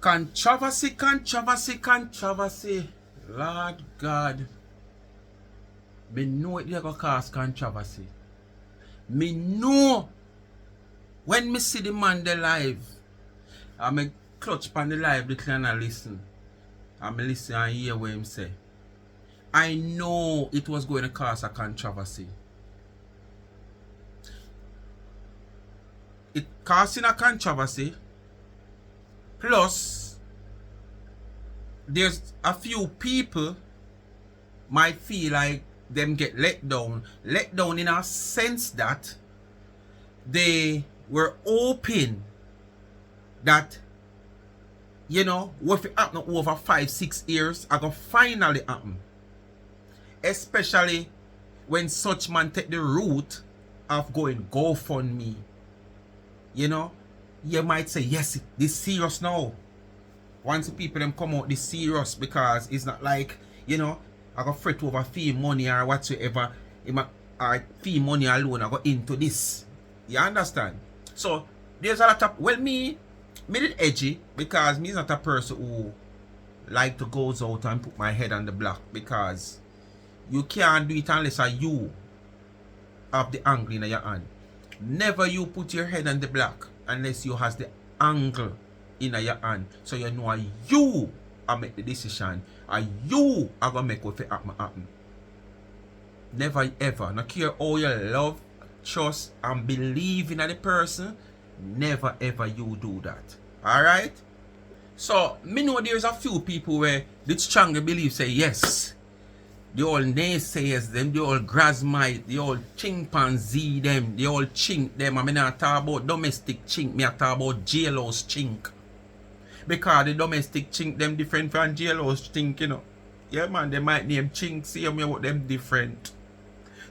Controversy, controversy, controversy. Lord God. Me know it gonna cause controversy. Me know when me see the man there live, I me clutch pan the live the and I listen. I me listen and hear what him say. I know it was going to cause a controversy. It causing a controversy. Plus, there's a few people might feel like them get let down. Let down in a sense that they were hoping that, you know, what it happen over 5-6 years, I gonna finally happen. Especially when such man take the route of going GoFundMe. You know, you might say, yes, this serious now. Once the people them come out this serious, because it's not like, you know, I got fret over fee money or whatsoever, or fee money alone, I go into this. You understand? So there's a lot of, well, me did edgy, because me is not a person who like to go out and put my head on the block, because you can't do it unless you have the angle in your hand. Never you put your head on the block unless you has the angle in your hand. So you know you are make the decision, and you are gonna make what it happen. Never ever, not care how you love, trust, and believe in the person. Never ever you do that. Alright? So me know there's a few people where the strongly believe say yes. The old naysayers them, the old grasmite, the old chimpanzee them, the old chink them. I mean I talk about domestic chink, me I talk about jailhouse chink. Because the domestic chink them different from jailhouse chink, you know. Yeah man, they might name chink, same way what them different.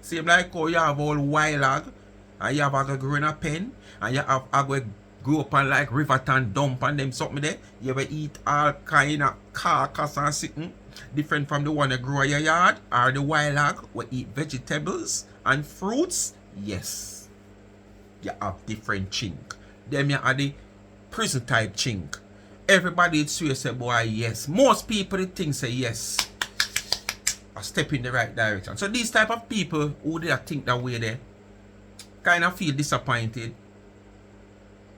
Same like how you have all wild hog, and you have a grow in a pen, and you have a grow up on like Riverton dump and them something there. You ever eat all kind of carcass and sitting. Different from the one that grow in your yard, or the wild hog will eat vegetables and fruits. Yes, you have different chink. Them you are the prison type chink. Everybody swear say boy yes. Most people think say yes. A step in the right direction. So these type of people who they think that way there kind of feel disappointed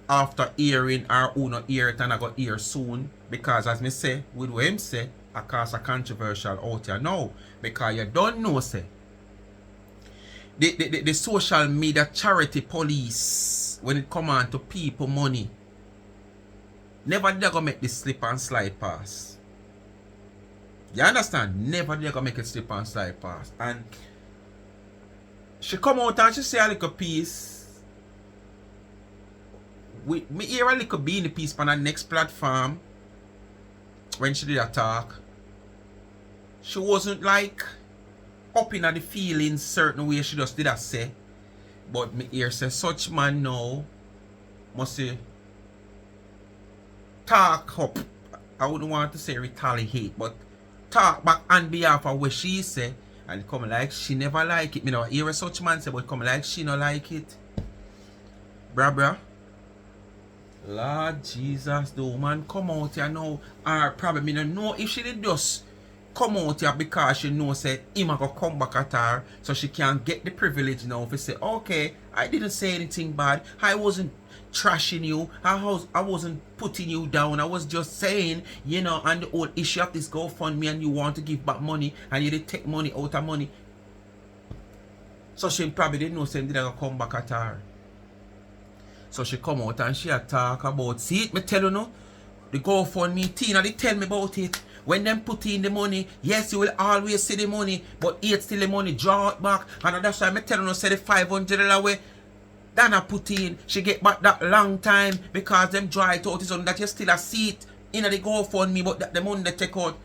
after hearing or who not hear it and I got hear soon, because as me say with what him say, I cause a controversial out here now, because you don't know say the social media charity police, when it come on to people money, never they gonna make this slip and slide pass. You understand? Never they gonna make it slip and slide pass. And she come out and she say a little piece. Me hear a little beanie piece on the next platform when she did a talk. She wasn't like up in the feelings certain way, she just did a say. But me hear say such man now must say talk up. I wouldn't want to say retaliate, but talk back on behalf of what she say, and come like she never like it. Me know hear such man say, but come like she no like it. Bruh. Lord Jesus, the woman come out here now, or probably me don't know if she did just come out here because she know say him a go come back at her, so she can get the privilege now if say, okay, I didn't say anything bad, I wasn't trashing you, I wasn't putting you down, I was just saying, you know, and the whole issue of this GoFundMe and you want to give back money and you did take money out of money. So she probably didn't know say did I come back at her. So she come out and she talk about, see it, me tell you no, the GoFundMe Tina, they tell me about it. When them put in the money, yes, you will always see the money, but yet still the money draw it back. And that's why me tell you no, say the $500 way Dana put in, she get back that long time, because them draw it out, is on that you still a see it in the GoFundMe, but that the money they take out.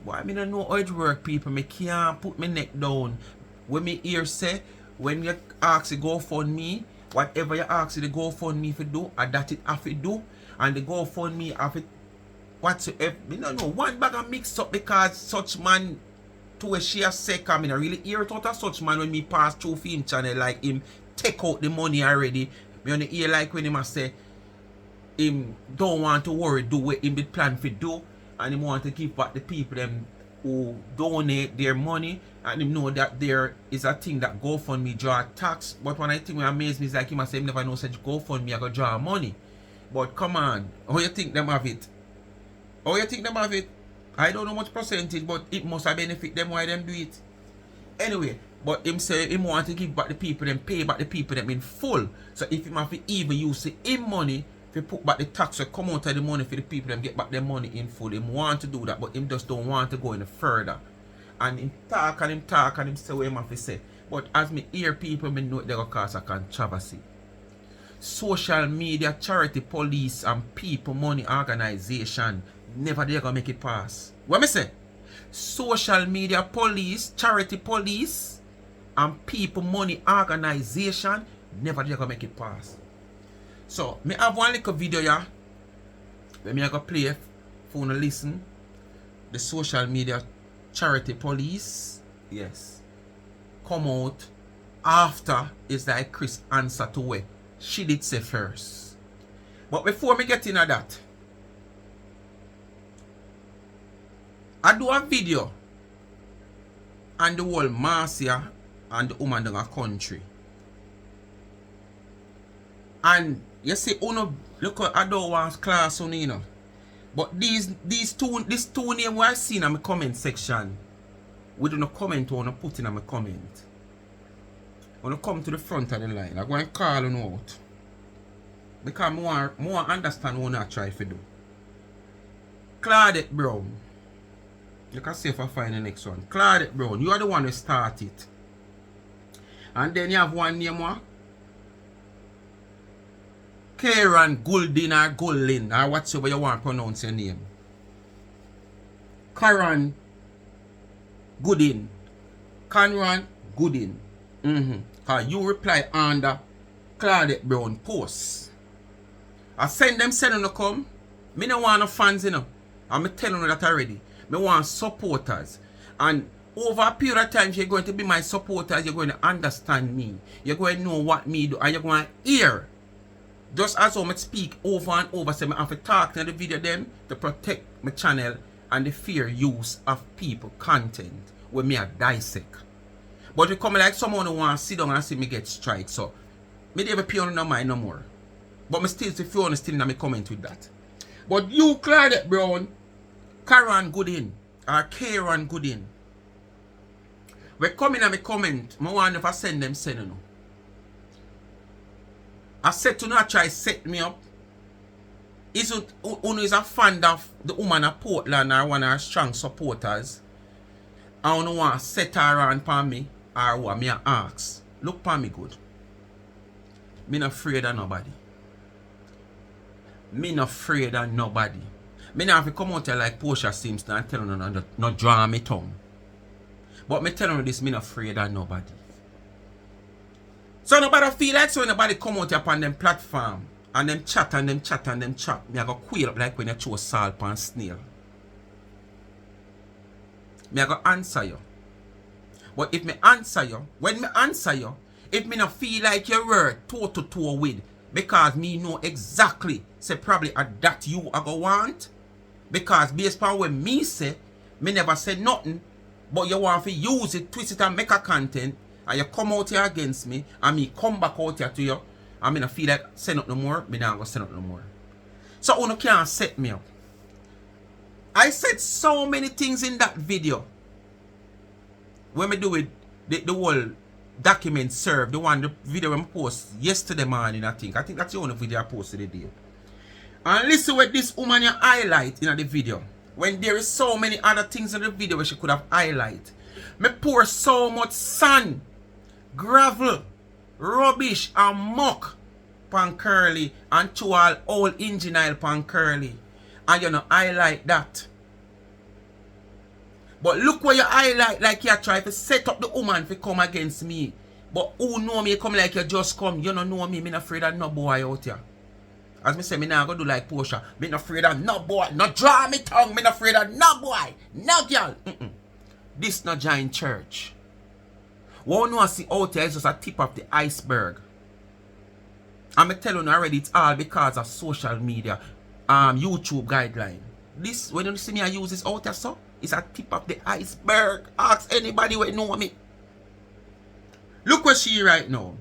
But I mean, I know how it work, people. Me can't put my neck down. When me hear say, when you ask the GoFundMe, whatever you ask the GoFundMe to do, and that it have to do, and the GoFundMe have it whatsoever. Me don't know, one bag of mix up, because such man to a share sick. I mean, I really hear it out of such man when me pass through film channel like him take out the money already. Me only hear like when him a say, him don't want to worry do what him did plan for do, and him want to give back the people them who donate their money, and him know that there is a thing that GoFundMe draw tax. But when I think what amazes me is like him say him never know such GoFundMe I go draw money. But come on, how you think them have it? How you think them have it? I don't know much percentage, but it must have benefit them why them do it. Anyway, but him say him want to give back the people them, pay back the people them in full. So if him have to even use him money to put back the tax or come out of the money for the people them get back their money in full, him want to do that, but him just don't want to go any further. And him talk and him say what him have to say. But as me hear people, me know they go cause a controversy. Social media, charity, police, and people money organization never they gonna make it pass. What me say? Social media, police, charity, police, and people money organization never they gonna make it pass. So me have one little video here. Let me go play for you to listen. The social media, charity, police, yes, come out after is like Kris answer to what she did say first. But before me get into that, I do a video on the whole Marcia and the woman in the country. And you see, look at I don't want class on you know. But these two names I seen in my comment section, we do not comment on put in my comment. When I come to the front of the line, I'm going to call on out. Because more understand what I try to do. Claudette Brown. You can see if I find the next one. Claudette Brown, you are the one who started. And then you have one name what? Karen Gouldin or Gullin or whatever you want to pronounce your name. Karen Goodin. Karen Goodin. Because you reply under Claudette Brown post. I send them to come. Me no want no fans, you know. I'm telling you that already. Me want supporters. And over a period of time, you're going to be my supporters. You're going to understand me. You're going to know what me do. And you're going to hear. Just as I speak over and over, say I have to talk in the video them to protect my channel and the fair use of people content where me a dissect. But you come like someone who want to sit down and see me get strike. So me never pay on no mind no more. But me still if you want still in my comment with that. But you Claudette Brown, Karen Goodin or Karen Goodin. We come in and me comment, I wonder if I send them send no. I said to not try set me up. Is a fan of the woman of Portland or one of her strong supporters. I don't want to set her on for me or what me ask. Look for me good. Me not afraid of nobody. Me not afraid of nobody. Me not have to come out here like Portia Simpson and tell you not draw me tongue. But me tell you this, me not afraid of nobody. So nobody feel like so nobody come out here upon them platform and them chat and them chat and them chat. Me I go quail up like when you throw salt upon snail. Me I go answer you. But if me answer you, when me answer you, if me not feel like your word toe to toe with, because me know exactly say probably that you are go want. Because based on what me say, me never said nothing, but you want to use it, twist it and make a content. And you come out here against me, and me come back out here to you, and me not feel like send up no more, me not gonna send up no more. So you can't set me up. I said so many things in that video. When me do it, the whole document serve, the video I post yesterday morning, I think that's the only video I posted today. And listen what this woman you highlight in the video. When there is so many other things in the video where she could have highlight. Me pour so much sand, gravel, rubbish and muck pan Curly and to all old engine oil pan Curly. And you know highlight that. But look what you highlight like you try to set up the woman to come against me. But who know me come like you just come. You don't know me not afraid of no boy out here. As me say, me now go do like Portia. Me not afraid of no boy. No draw me tongue. Me not afraid of no boy. No girl. This not giant church. What you know I see out here is just a tip of the iceberg. I'm telling you already, it's all because of social media, YouTube guideline. This, when you see me I use this out there, so it's a tip of the iceberg. Ask anybody who know me. Look where she right now.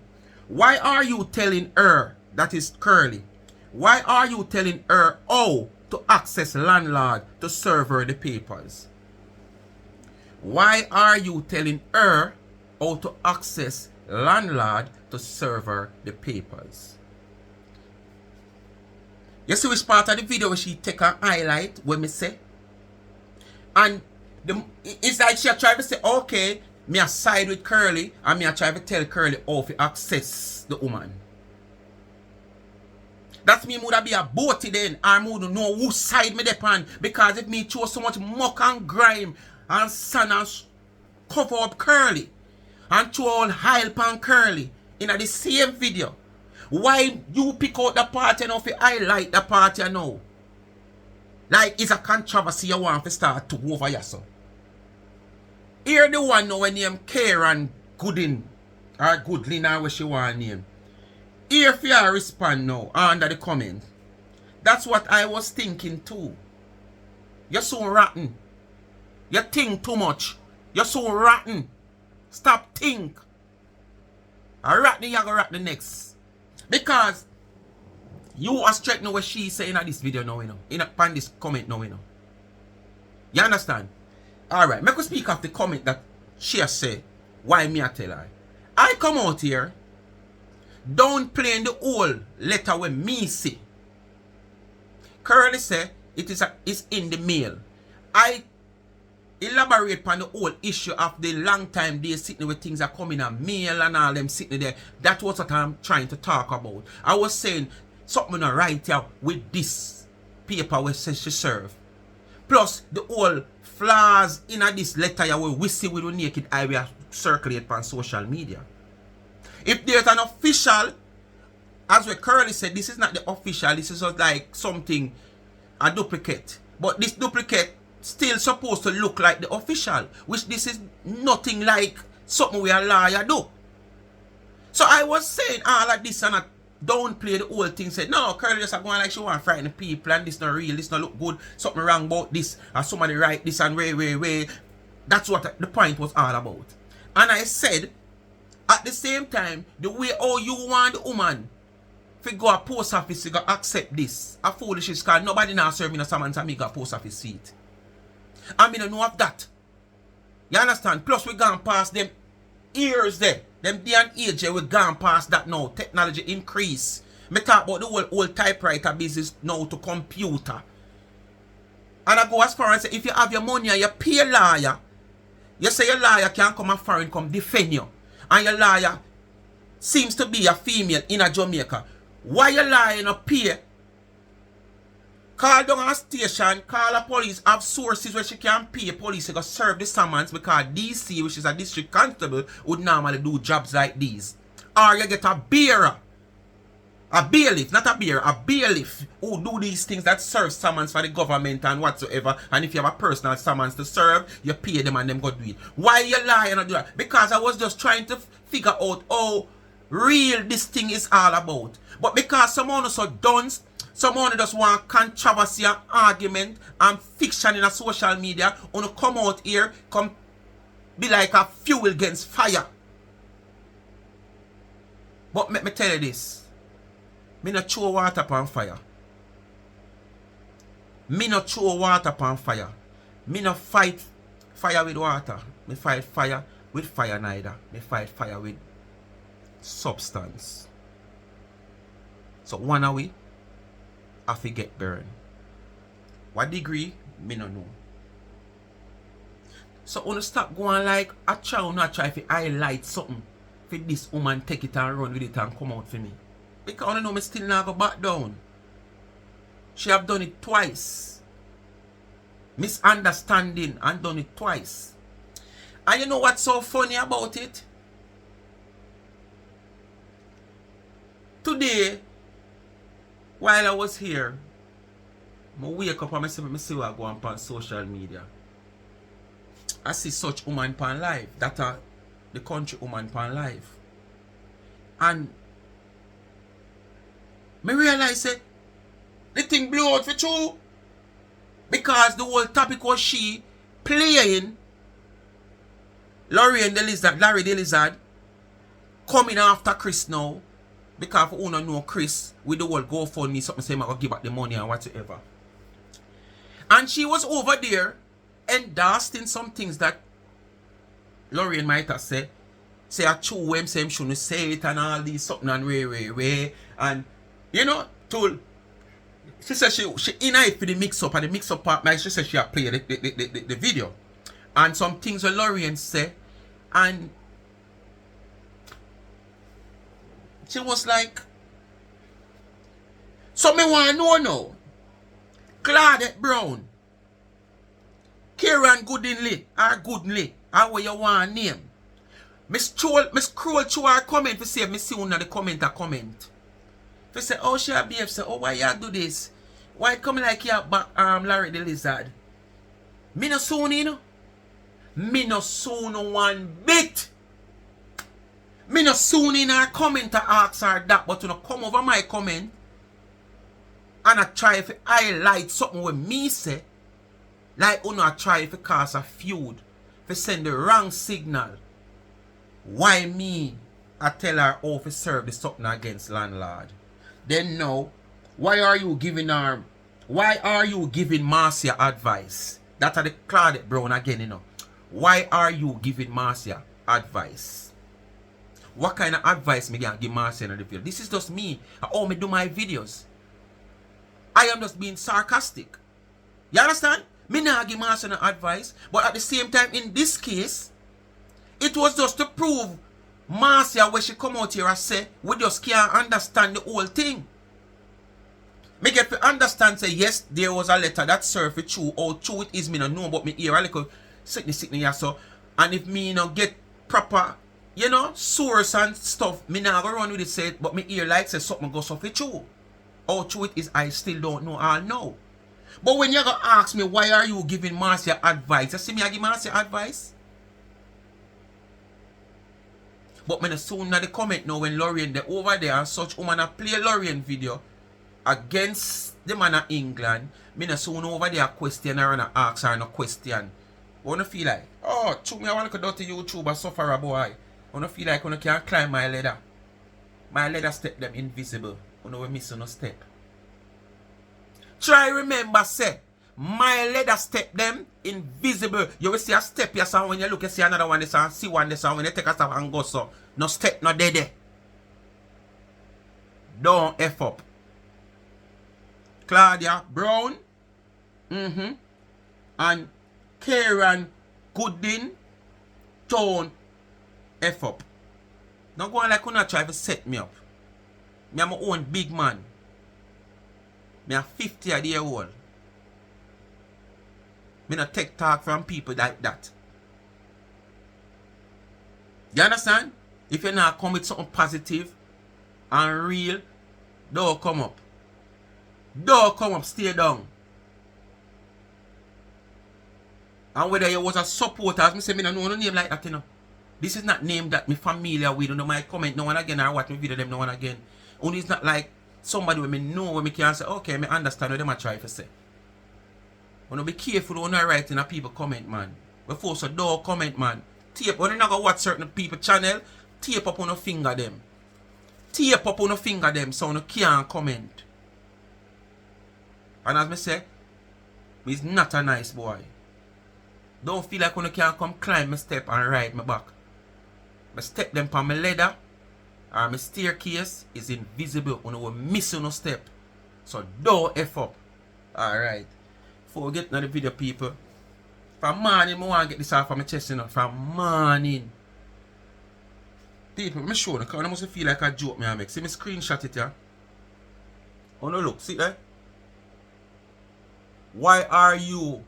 Why are you telling her, that is Curly, why are you telling her how to access landlord to serve her the papers? Why are you telling her how to access landlord to serve her the papers? You see which part of the video where she take a highlight when me say? And it's like she try to say, okay, me a side with Curly, and me a try to tell Curly how to access the woman. That's me would be a boaty then, I would know whose side me depend. Because if me show so much muck and grime and sand and cover up Curly and throw all hile pan Curly in the same video, why you pick out the part and if you highlight the part you know? Like it's a controversy you want to start to over yourself. Here the one now when name Karen Goodin or Goodlin or what she want name. Here if you respond now under the comment. That's what I was thinking too. You're so rotten. You think too much. You're so rotten. Stop think. I rat the you go rat the next. Because you are straight know what she saying in this video now, you know. In this comment now, you know. You understand? Alright, make us speak of the comment that she has said. Why me I tell her? I come out here, don't play in the whole letter with me see. Curly say it's in the mail. I elaborate on the whole issue of the long time they sitting with things that come in a mail and all them sitting there. That was what I'm trying to talk about. I was saying something not right here with this paper where says she serve. Plus the whole flaws in this letter where we see with the naked eye we circulate on social media. If there's an official, as we Curly said, this is not the official, this is just like something, a duplicate. But this duplicate still supposed to look like the official, which this is nothing like something we a lawyer do. So I was saying all of this and I don't play the whole thing. Said no, Curly just going like she want to frighten people and this not real, this not look good, something wrong about this, and somebody write this and way. That's what the point was all about. And I said, at the same time, the way how you want the woman to go a post office to go accept this, a foolishness because nobody now serving a summons and make a post office seat. I mean, I know of that. You understand? Plus, we gone past them years there. Them day and age, we gone past that now. Technology increase. Me talk about the whole typewriter business now to computer. And I go as far as say, if you have your money and you pay a lawyer, you say your lawyer can come and foreign come defend you. And your lawyer seems to be a female in a Jamaica. Why your lawyer not pay? Call down a station, call a police, have sources where she can pay police to go serve the summons because DC, which is a district constable, would normally do jobs like these. Or you get a bearer, a bailiff, not a bearer, a bailiff who do these things that serve summons for the government and whatsoever. And if you have a personal summons to serve, you pay them and them go do it. Why you lie and not do that? Because I was just trying to figure out how real this thing is all about. But because someone is so dunce, someone just want controversy and argument and fiction in a social media, wanna come out here, come be like a fuel against fire. But let me tell you this. Me not throw water upon fire. Me not throw water upon fire. Me not fight fire with water. Me fight fire with fire neither. Me fight fire with substance. So one away, I forget burn. What degree? Me no know. So wanna stop going like I try to highlight something for this woman take it and run with it and come out for me. Because I know me still not go back down. She have done it twice. Misunderstanding and done it twice. And you know what's so funny about it? Today, while I was here, I wake up and I see what go on social media. I see such woman pan live. That are the country woman pan live. And Me realize say the thing blew out for true. Because the whole topic was she playing Lorraine the Lizard, Larry the Lizard, coming after Kris now. Because who don't know Kris with the whole GoFundMe, something saying I go give back the money and whatever. And she was over there endorsing some things that Lorraine might have said. Say a true when say him shouldn't say it and all these something and way. And you know, told she said she in it for the mix up and the mix up part, like she said she had played the video. And some things that Lorraine said, and she was like, so me want to know now, Claudette Brown, Kieran Goodinley, or what you want to name. Me scroll through her comment to see if me see one of the comment. If say, oh she a behave, say, oh why you do this? Why come like you back Larry the Lizard? Me no soon, you know. Me no soon one bit. Me no soon in her comment to ask her that, but you know come over my comment and I try to highlight something with me say, like you know I try to cause a feud, to send the wrong signal. Why me? I tell her how to serve the something against landlord. Then now, why are you giving Marcia advice? That are the Claudette Brown again, you know. Why are you giving Marcia advice? What kind of advice me can give Marcia in the video? This is just me. How me do my videos. I am just being sarcastic. You understand? Me not give Marcia no advice, but at the same time, in this case, it was just to prove Marcia when she come out here and say, we just can't understand the whole thing. Me get to understand say, yes, there was a letter that served true, or true it is me no know, but me hear a little sickness here so. And if me no get proper, you know, source and stuff, me not go run with it say, but me hear like say something goes off it true. How true it is, I still don't know all know. But when you go ask me, why are you giving Marcia advice? You see me I give Marcia advice? But me no soon na the comment now when Lorraine they over there and such woman a play Lorraine video against the man of England, me no soon over there question her and ask her no question. Wanna feel like, oh, true me I want to go to YouTube and suffer a boy. Wanna feel like you can't climb my ladder. My ladder step them invisible. You we miss no step. Try remember say, my ladder step them invisible. You will see a step here so when you look and see another one this and see one this and when you take a step and go so. No step no dead. Don't F up. Claudia Brown. And Kieran Goodin. Don't F up. Now go on like you not try to set me up. Me am my own big man. Me am 50 years old. Me not take talk from people like that. You understand? If you not come with something positive and real, don't come up. Don't come up, stay down. And whether you was a supporter, as me say, me don't know no name like that, you know. This is not name that me familiar with. You know, my comment no one again or watch me video them no one again. Only it's not like somebody when me know when me can say, okay, me understand what them a try to say. You know, be careful when you write in a people comment, man. Before so don't comment, man. Tape, when you not go watch certain people channel, tape up on your finger them. Tape up on your finger them so you can't comment. And as me say, he's not a nice boy. Don't feel like when you can't come climb my step and ride my back. My step them on my ladder or my staircase is invisible when you will miss no step. So don't F up. Alright. Before we get into the video, people. From morning, I want to get this off of my chest, you know. From morning. People, I'm sure because I must feel like a joke me I make. See me screenshot it here. Oh no, look, see that? Why are you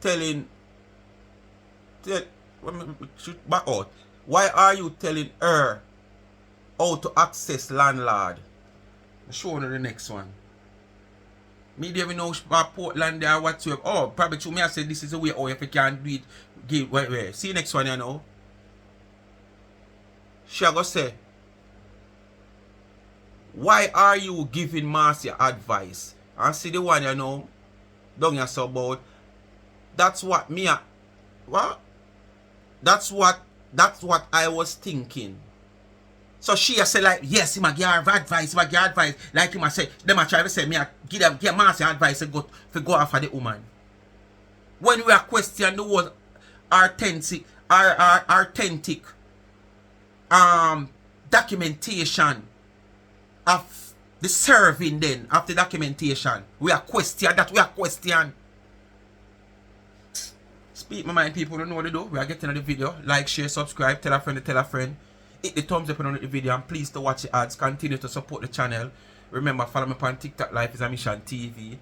telling back out? Why are you telling her how to access landlord? I'll show you the next one. Me don't know Portland there whatsoever. Oh, probably to me I said this is a way how if you can't do it. Give wait. See next one you know. She go say Why are you giving Marcy advice? And see the one you know, don't you so about. That's what me what? That's what I was thinking. So she say like, yes, he might give her advice, he might give her advice. Like him I say, them I try to say me I give Marcy advice to go after the woman. When we are question the word authentic documentation of the serving then of the documentation. We are question. Speak my mind, people don't know what to do. We are getting on the video. Like, share, subscribe, tell a friend. Hit the thumbs up on the video and please to watch the ads. Continue to support the channel. Remember, follow me on TikTok, Life is a Mission TV.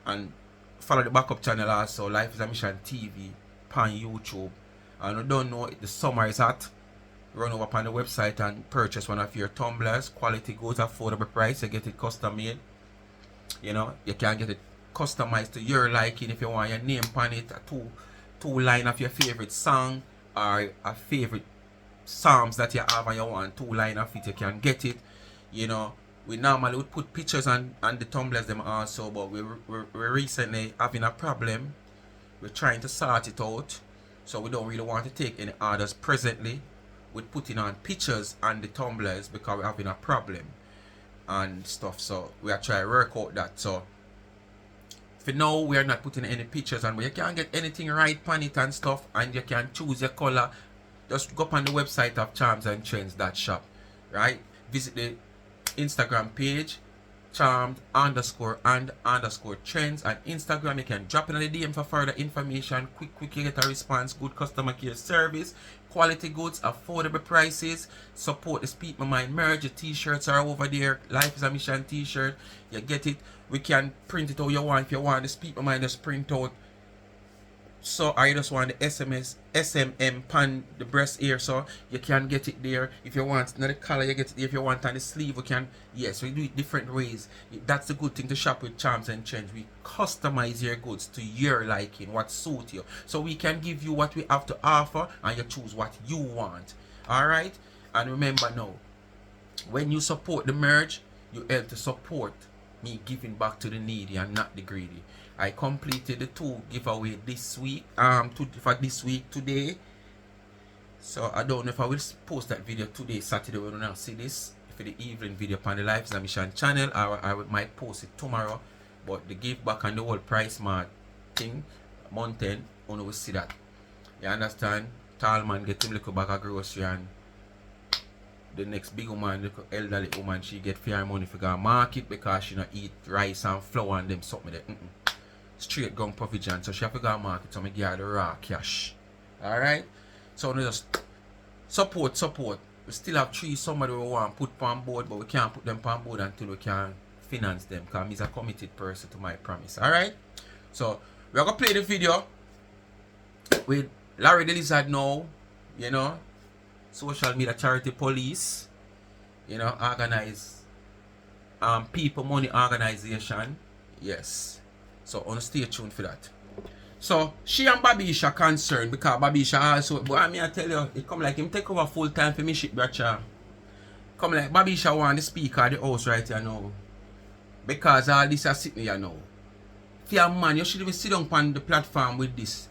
And follow the backup channel also, Life is a Mission TV, on YouTube. And you don't know the summer is hot. Run over upon the website and purchase one of your tumblers. Quality goods, affordable price. You get it custom made. You know, you can get it customized to your liking if you want your name on it. Two line of your favorite song or a favorite psalms that you have and you want 2 line of it, you can get it. You know, we normally would put pictures on the tumblers them also, but we're recently having a problem. We're trying to sort it out, so we don't really want to take any orders presently with putting on pictures on the tumblers because we're having a problem and stuff. So we are trying to work out that. So for now we are not putting any pictures on, but you can get anything right on it and stuff, and you can choose your color. Just go up on the website of charmsandtrends.shop, right? Visit the Instagram page, charmed_and_trends on Instagram. You can drop in the DM for further information. Quick you get a response. Good customer care service, quality goods, affordable prices. Support the Speak My Mind merge. The t-shirts are over there. Life is a Mission t-shirt. You get it. We can print it how you want. If you want the Speak My Mind, just print out. So I just want the SMM pan the breast here, so you can get it there. If you want another color, you get it there. If you want on the sleeve, we can. Yes, we do it different ways. That's the good thing to shop with Charms and Trends. We customize your goods to your liking, what suits you. So we can give you what we have to offer, and you choose what you want. Alright? And remember now, when you support the merge, you help to support me giving back to the needy and not the greedy. I completed the 2 giveaway this week, for this week today. So I don't know if I will post that video today, Saturday, when I see this for the evening video on the Life is a Mission channel. I might post it tomorrow. But the give back and the whole price mart thing, mountain, only will see that. You understand? Tall man get him little bag of grocery, and the next big woman, little elderly woman, she get fair money for go market because she not eat rice and flour and them something there. Straight gun provision, so she have to go market, so I give her the raw cash. Alright? So we just support. We still have 3 somebody we want to put on board, but we can't put them on board until we can finance them, because I'm a committed person to my promise. Alright? So we're gonna play the video with Larry the Lizard now, you know, social media charity police, you know, organize people money organization. Yes. So on stay tuned for that. So she and Babisha concerned because Babisha also, but I mean I tell you, it come like him take over full time for me shit, brother. Come like Babisha want the speaker of the house right here now. Because all this is sitting here now. Fear man, you should even sit down on the platform with this.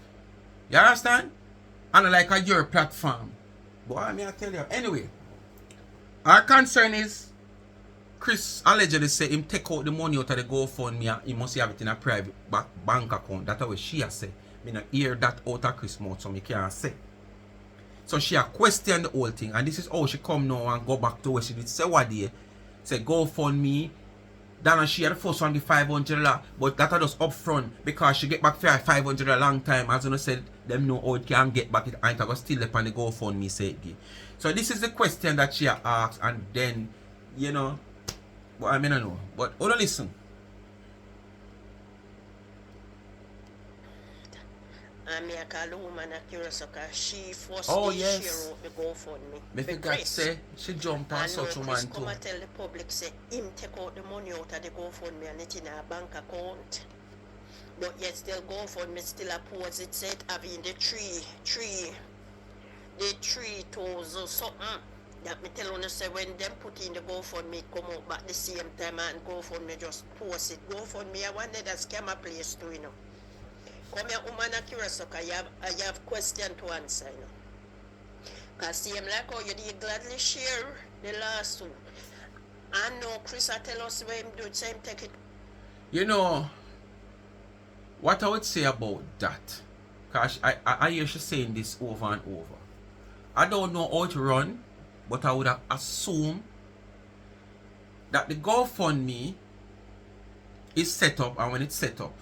You understand? And like your platform. But I mean I tell you. Anyway, our concern is Kris allegedly say him take out the money out of the GoFundMe and he must have it in a private bank account. That's what she has said. I not hear that out of Kris mouth, so me can't say. So she a question the whole thing, and this is how she come now and go back to where she did say what day. Say GoFundMe. Then she had the first one the $500, but that was just up front because she get back for $500 a long time. As I said, them know how it can get back, it ain't going to still up on the GoFundMe say it. So this is the question that she asked, and then, you know, but I mean I know. But hold on, listen. Me I call the woman curious because she forced me share out the GoFundMe. Me forgot say she jumped on such woman too. Come and tell the public say him take out the money out of the GoFundMe and it in a bank account. But yet still GoFundMe still oppose it, said having the 3,000 something That me tell you say when them put in the GoFundMe come out back the same time and GoFundMe just post it. GoFundMe I want that scammer place too, you know. Come here, woman, curious, I have question to answer, you know. Because same like how you did gladly share the last one. I know Kris tell us when him do it, so him take it. You know, what I would say about that, because I hear she saying this over and over. I don't know how to run, but I would have assumed that the GoFundMe is set up, and when it's set up,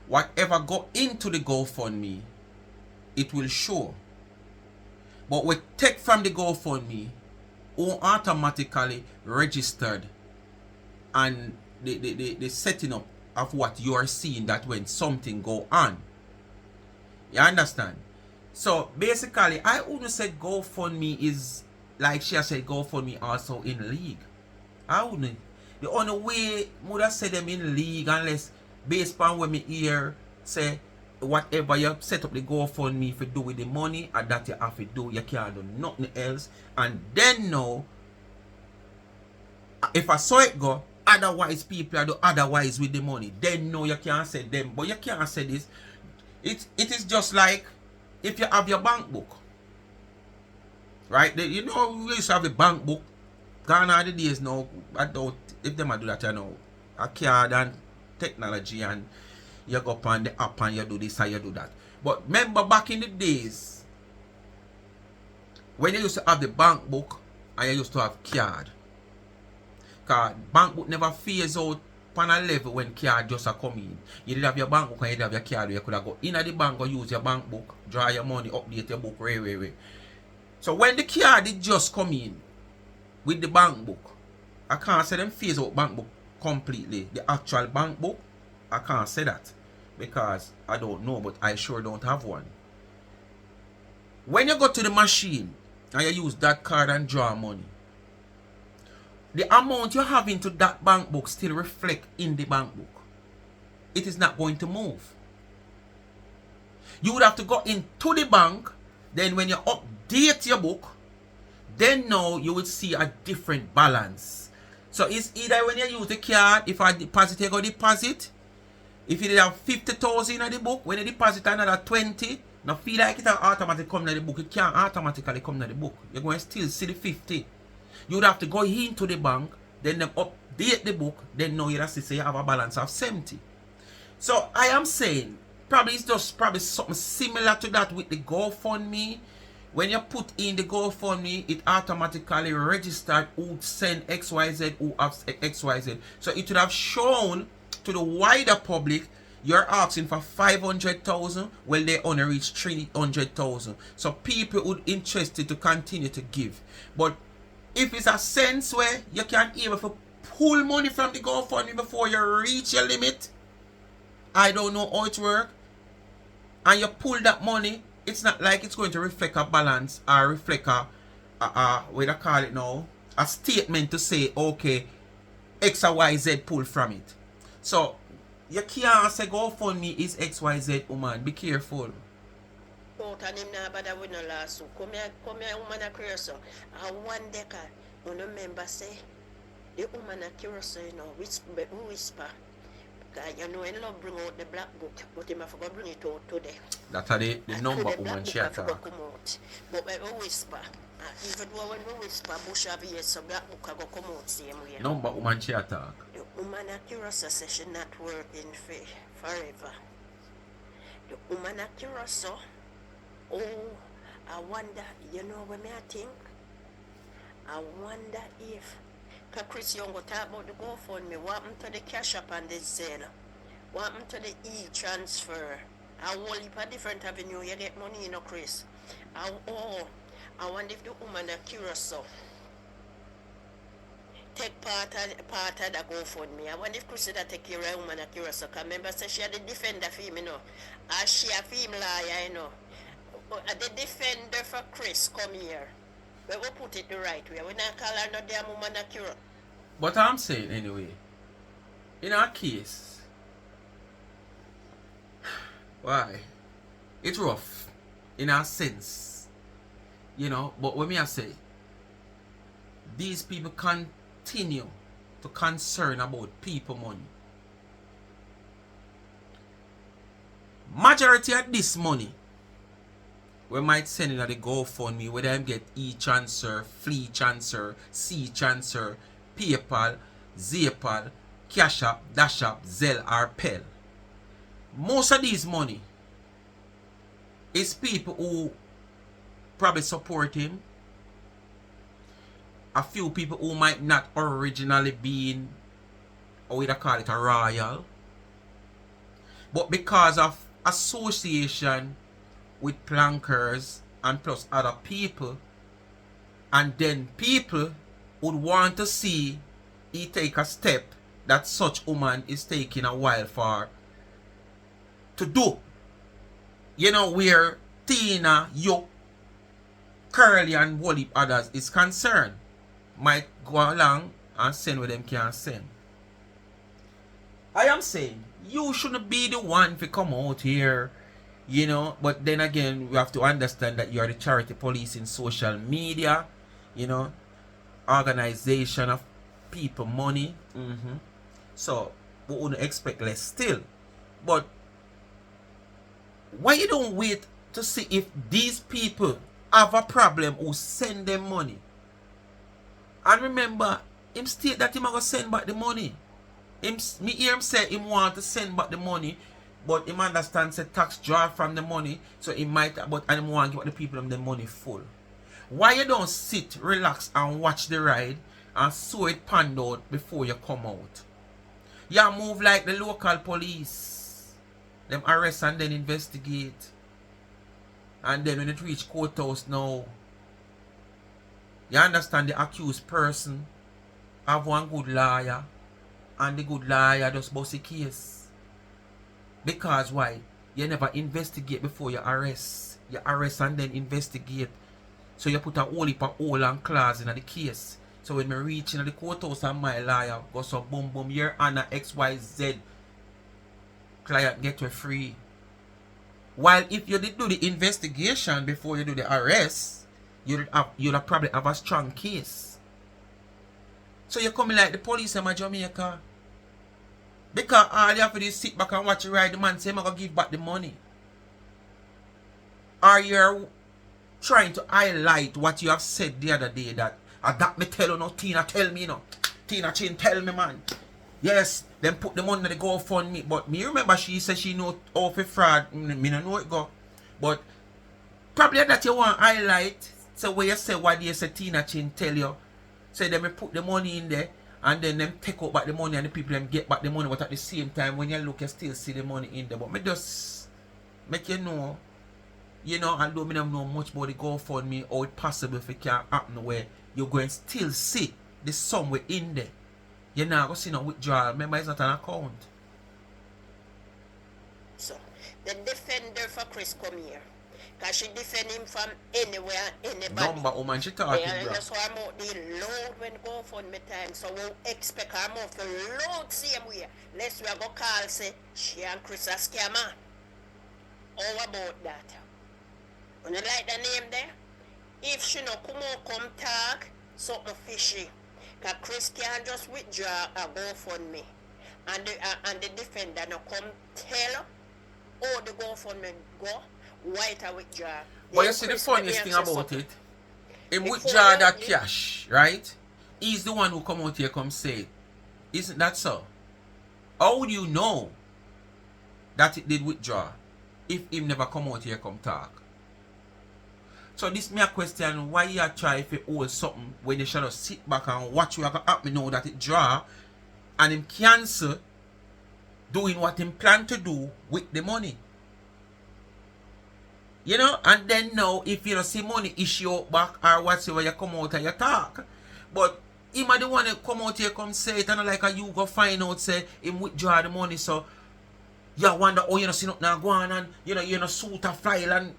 whatever go into the GoFundMe, it will show. But we take from the GoFundMe, who automatically registered, and the setting up of what you are seeing that when something go on. You understand? So basically, I wouldn't say GoFundMe is, like she said, GoFundMe also in league. I wouldn't. The only way would have said them in league, unless based on when me hear say whatever you set up the GoFundMe for do with the money, and that you have to do, you can't do nothing else. And then now, if I saw it go, otherwise people do otherwise with the money, then no, you can't say them. But you can't say this. It is just like if you have your bank book, right? You know, we used to have a bank book. Gone are the days now. I don't, if them do that, you know, a card and technology, and you go up on the app and you do this and you do that. But remember back in the days when you used to have the bank book and you used to have card. Cause bank book never phase out on a level when card just a come in. You did have your bank book and you did have your card. You could have go in at the bank or use your bank book, draw your money, update your book, way. So when the card did just come in with the bank book, I can't say them phase out bank book completely. The actual bank book, I can't say that because I don't know, but I sure don't have one. When you go to the machine and you use that card and draw money, the amount you have into that bank book still reflect in the bank book. It is not going to move. You would have to go into the bank, then when you update your book, then now you will see a different balance. So it's either when you use the card, if I deposit, you go deposit. If you did have 50,000 in the book, when you deposit another 20, now feel like it automatically come in the book. It can't automatically come in the book. You're going to still see the 50. You would have to go into the bank, then them update the book, then now you have to say you have a balance of 70. So I am saying, probably it's just probably something similar to that with the GoFundMe. When you put in the GoFundMe, it automatically registered who send XYZ, who have XYZ. So it would have shown to the wider public, you're asking for 500,000, well they only reach 300,000. So people would interested to continue to give. But if it's a sense where you can't even pull money from the GoFundMe before you reach your limit, I don't know how it works, and you pull that money, it's not like it's going to reflect a balance or reflect a what do I call it now, a statement to say, okay, X or Y Z pull from it. So you can't say GoFundMe is XYZ, woman. Be careful. Out and him now, but I would not last. Come here, woman a curious. I one decade, you remember say, the woman a curious, you know, whisper. Because you know, in love bring out the black book, but him I forgot bring it out today. That's the number woman she attack. But when we whisper, even though when we whisper, bush have here, so black book I go come out same way. Number woman she attack. The woman a curious says she not working forever. The woman a curious, oh, I wonder, you know what me I think? I wonder if, because Kris Young go talk about the GoFundMe, what happened to the Cash App and the Zelle? What happened to the e-transfer? A whole heap of different avenue you get money, you know, Kris. I wonder if the woman are curious, so take part of the GoFundMe. I wonder if Kris that take care of the woman are curious, so because remember, say she had the defender for him, you know. As she a film lawyer, you know. The defender for Kris come here. We will put it the right way. We not call her no damn woman accurate. But I'm saying anyway, in our case, why? It's rough in our sense. You know, but when me I say, these people continue to concern about people money. Majority of this money we might send in the GoFundMe, where them get e-transfer, flea transfer, c-transfer, PayPal, Zaypal, Cash App, Dash App, Zelle or Pell. Most of these money is people who probably support him. A few people who might not originally be, or we call it a royal, but because of association with plankers and plus other people, and then people would want to see he take a step that such woman is taking a while for to do. You know, where Tina, Yo, Curly and Wally others is concerned, might go along and send what them can send. I am saying you shouldn't be the one to come out here, you know, but then again we have to understand that you are the charity police in social media, you know, organization of people money. So we wouldn't expect less still. But why you don't wait to see if these people have a problem who send them money? And remember, him state that him going to send back the money. Me hear him say him want to send back the money, but him understand say tax draw from the money, so he might, but and him want to give the people the money full. Why you don't sit, relax and watch the ride and sew it panned out before you come out? You move like the local police. Them arrest and then investigate. And then when it reach courthouse now, you understand the accused person have one good lawyer, and the good lawyer just bust the case. Because why? You never investigate before you arrest. You arrest and then investigate. So you put a whole heap of hole and clause in the case. So when me reach in the courthouse and my lawyer go so boom boom, your honor XYZ client get you free. While if you did do the investigation before you do the arrest, you'd probably have a strong case. So you coming like the police in Jamaica. Because all you have to do is sit back and watch you ride the man say I'm gonna give back the money. Or you're trying to highlight what you have said the other day that that me tell you no, Tina tell me no. Tina Chin tell me man. Yes, then put the money to go fund me. But me remember she said she know how for fraud. Me no know it go. But probably that you want to highlight. So where you say what you say Tina Chin tell you. So then me put the money in there and then them take out back the money and the people them get back the money, but at the same time when you look you still see the money in there. But me just make you know, although me don't know much about the GoFundMe, how it possible if it can happen where you're going to still see the sum in there. You're not going to see no withdrawal. Remember, it's not an account. So, the defender for Kris come here. Because she defend him from anywhere, anybody. Number woman she talking, yeah, bro. that's why I'm out the load when go for me time. So we'll expect her move to load same way. Let's we go call say she and Kris a scammer. How about that? You like the name there? If she no come talk, something fishy. Because Kris can't just withdraw a GoFundMe. And the defender no come tell how the GoFundMe go. White I withdraw. But you see the funniest thing about it, him withdraw that cash, right? He's the one who come out here come say it. Isn't that so? How would you know that it did withdraw if him never come out here come talk? So this me a question, why you try if you hold something when you should just sit back and watch what happen know that it draw and him cancel doing what him plan to do with the money? And then now, if you don't see money issue back or whatsoever, you come out and you talk. But him are the one that come out here come say it, and like you go find out, say, him withdraw the money, so you wonder, oh, you know, see nothing now go on, and you know, suit a file, and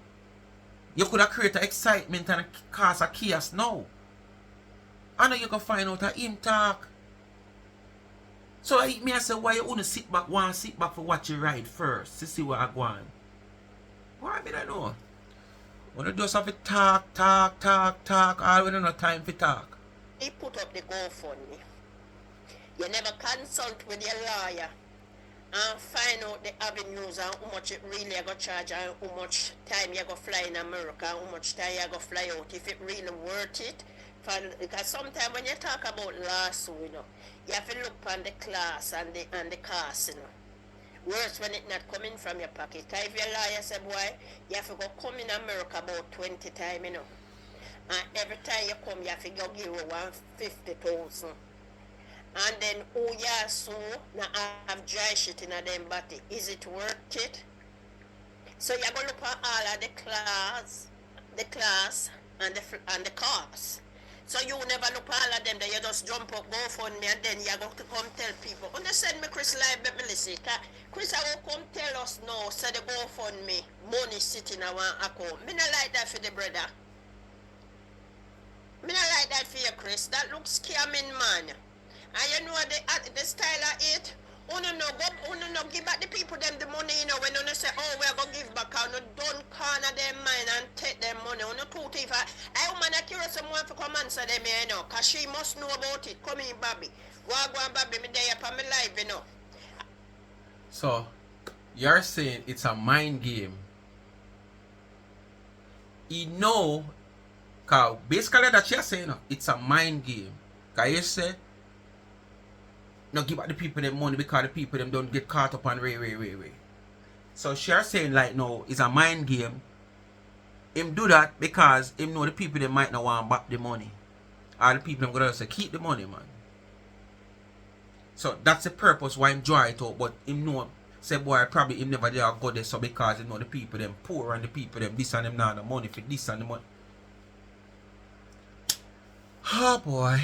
you could have created excitement and cause a chaos now. And then you go find out that him talk. So I say, why you want to sit back for what you ride first, to see what I go on. Why I don't know? When you just have to talk, all we don't have time for talk. put up the GoFundMe, you never consult with your lawyer and find out the avenues and how much it really you go charge and how much time you go fly in America and how much time you go fly out, if it really worth it. Because sometimes when you talk about lawsuit, you have to look on the class and the cost, Worse when it not coming from your pocket. Because if your lawyer say, boy, you have to go come in America about 20 times, And every time you come, you have to go give you 150,000. And then who you so now have dry shit in them body. Is it worth it? So you go look at all of the class and the cost. So you never look at all of them, then you just jump up, go fund me, and then you go to come tell people. Understand me, Kris live, let me listen. Kris, I will come tell us now, say the go fund me, money sitting in one account. Me not like that for the brother. Me not like that for you, Kris. That looks scamming, man. And you know the style of it. Uno no give back the people them the money, when you say, oh, we're going to give back, and don't corner them mind and take them money. Uno too thief. I woman that curious someone to come answer them, because she must know about it. Come in, Bobby. Go on, Bobby, me there upon my life, So, you're saying it's a mind game. Because basically that you're saying, it's a mind game. Because you say, no give back the people them money because the people them don't get caught up on way. So she's saying like no, it's a mind game. Him do that because him know the people them might not want back the money. Or the people them gonna say keep the money, man. So that's the purpose why him draw it out, but him know say boy probably him never dare go there so because him know the people them poor and the people them this and them not the money for this and the money. Oh boy.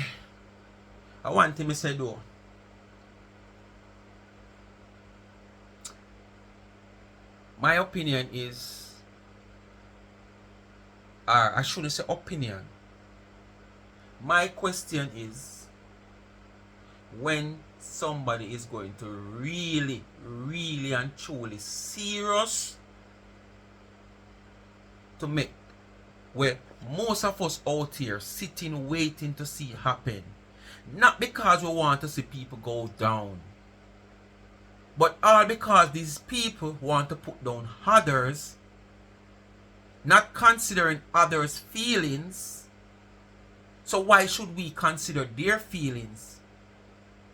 I want him to say though. My opinion is, I shouldn't say opinion. My question is, when somebody is going to really and truly serious to make, where most of us out here sitting waiting to see happen, not because we want to see people go down, but all because these people want to put down others, not considering others' feelings. So why should we consider their feelings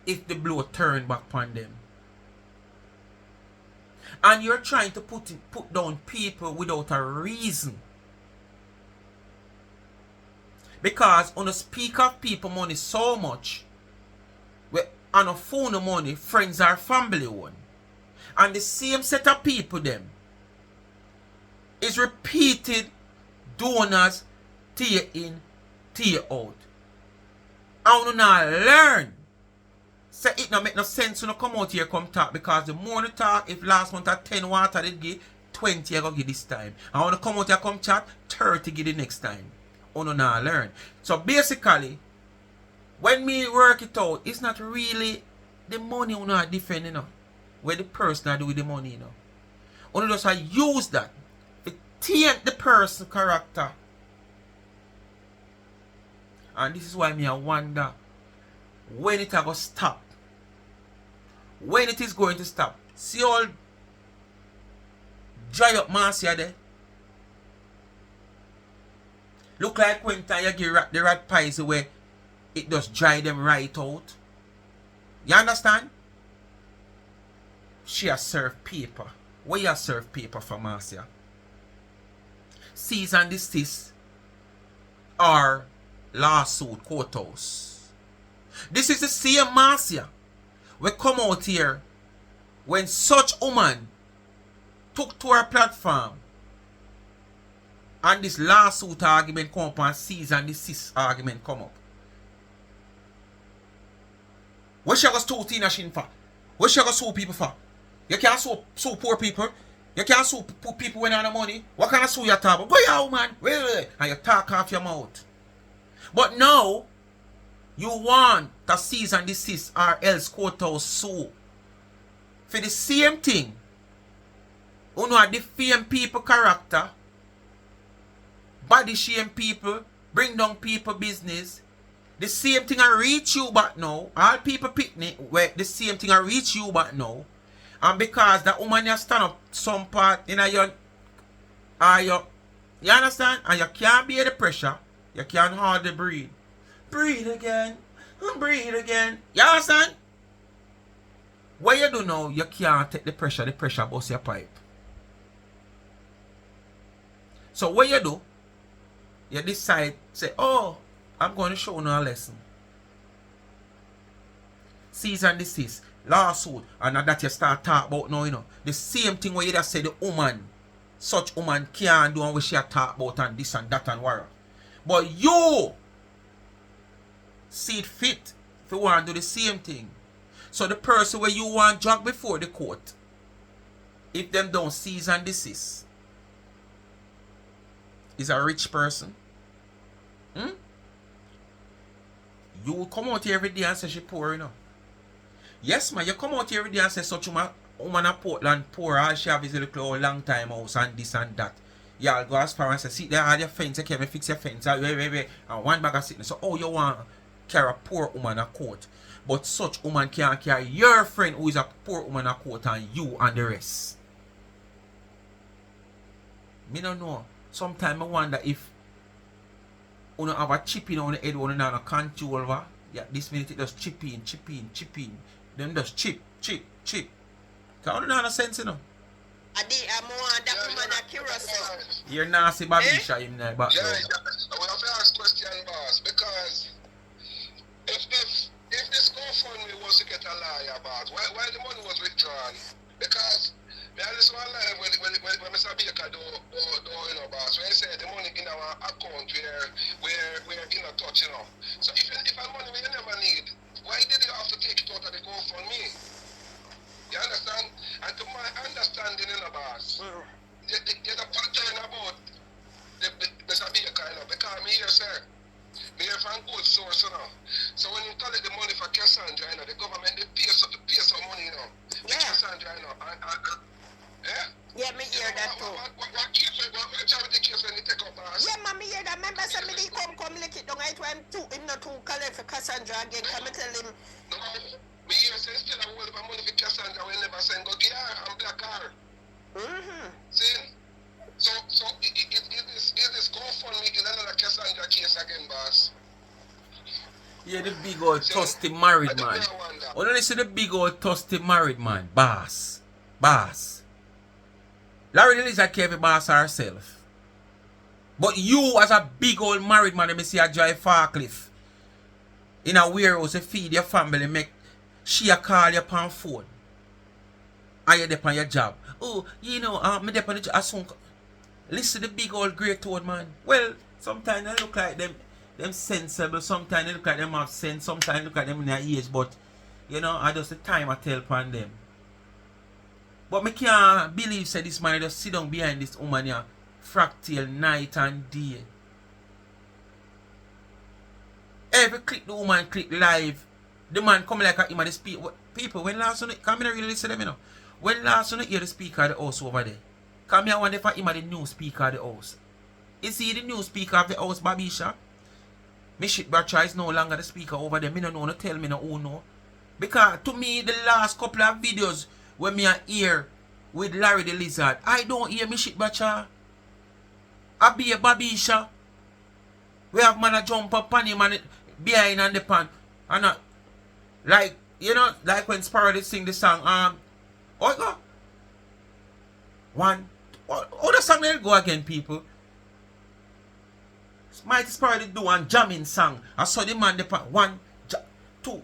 if the blow turned back upon them? And you're trying to put down people without a reason. Because on the speak of people money so much, on a phone money, friends are family one. And the same set of people them is repeated donors tear in, tear out. And we not learn. Say it not make no sense when you come out here come talk, because the more you talk, if last month at 10 water they give, 20 I go give this time. And when you come out here come chat, 30 give the next time. We not learn. So basically, when me work it out, it's not really the money we not defend, where the person do with the money, Only just I use that to taint the person character. And this is why me I wonder when it will stop. When it is going to stop. See all dry up Marcia there. Look like when you give the rat pies away, it just dry them right out. You understand? She has served paper. What you serve paper for, Marcia? Cease and desist or lawsuit courthouse. This is the same Marcia we come out here when such woman took to her platform and this lawsuit argument come up and cease and desist argument come up. What she going to sue Tina Shin for? What she going to sue people for? You can't sue poor people. You can't sue people when you have money. What kind of sue you talk about? Go ya woman. And you talk off your mouth. But now, you want to cease and desist or else courthouse sue. For the same thing. You know, defame people character. Body shame people. Bring down people business. The same thing I reach you back now. All people picnic where the same thing I reach you back now. And because that woman you stand up some part in a your you understand? And you can't bear the pressure. You can't hardly breathe. Breathe again. Breathe again. You understand? What you do now, you can't take the pressure bust your pipe. So what you do, you decide, say, oh, I'm going to show you a lesson. Cease and desist, lawsuit, and that you start talking about now, you know. The same thing where you just say the woman, such woman can't do and what she talk about and this and that and what. But you see it fit if you want to do the same thing. So the person where you want drag before the court, if them don't cease and desist, is a rich person. You will come out here every day and say she poor, you know. Yes, man, you come out here every day and say such woman at Portland poor, all she have is a little long time house and this and that. Y'all go as far and say, see there all your fence, you can't fix your fence, and one bag of sickness. So oh you want carry a poor woman at court? But such woman can't carry your friend who is a poor woman at court and you and the rest. Me don't know. Sometimes I wonder if you have a chip in on the head, you not control over. Yeah, this minute it just chip in. Then just chip. Can't you know sense, you know? I'm more that woman at Kiros. You're nasty babisha in there back. Yeah, I will have to ask question, boss, because if this GoFundMe was to get a lawyer, boss, why the money was withdrawn? Because I listen one line when Mr. Baker do you know, boss, when he said the money in our account we're in a touch, you know. So if a money we never need, why did you have to take it out of the GoFundMe? You understand? And to my understanding, you know, boss, there's a pattern about the Mr. Baker, you know, because me here, sir, me here from good source, you know. So when you collect the money for Cassandra, you know, the government, they pay some money, you know. Yeah. Cassandra, you know, Yeah, me hear that too. What charity case when you take up, boss? Yeah, mommy hear that. Remember somebody come lick it down. I went to him not to collect for Cassandra again. Come and tell him. No, me here say still a whole of money for Cassandra when never send go get her and black her. See? So is this GoFundMe is another Cassandra case again, boss? Yeah, the big old toasty married man. Oh, no, listen, the big old toasty married man. Boss. Larry the Lizard can't be boss herself. But you as a big old married man, let me see a drive Farcliffe. In a warehouse, you feed your family, make she a call you upon phone. And you dep on your job. Oh, you know, me dep on the job. Listen to the big old great toad man. Well, sometimes they look like them sensible, sometimes they look like them have sense, sometimes they look like them in their age, but you know, I just the time I tell upon them. But me can't believe say this man just sit down behind this woman here, fractal night and day. Every click the woman click live, the man come like a him and the speak. People, when last one, come in and really listen to them, you know. When last one you hear the speaker of the house over there, come here wonder if him the new speaker of the house. Is he the new speaker of the house, Babisha? Me shit Bracha is no longer the speaker over there. Me no know, no tell me no who know. Because to me, the last couple of videos when me are here with Larry the Lizard, I don't hear me shit Bracha. I be a Babisha. We have man a jump up on him and behind and the pan. And not like, you know, like when Sparrow did sing the song, what go? One. How the song will go again, people? Mighty Sparrow did do one jamming song. I saw the man the pan. One, two,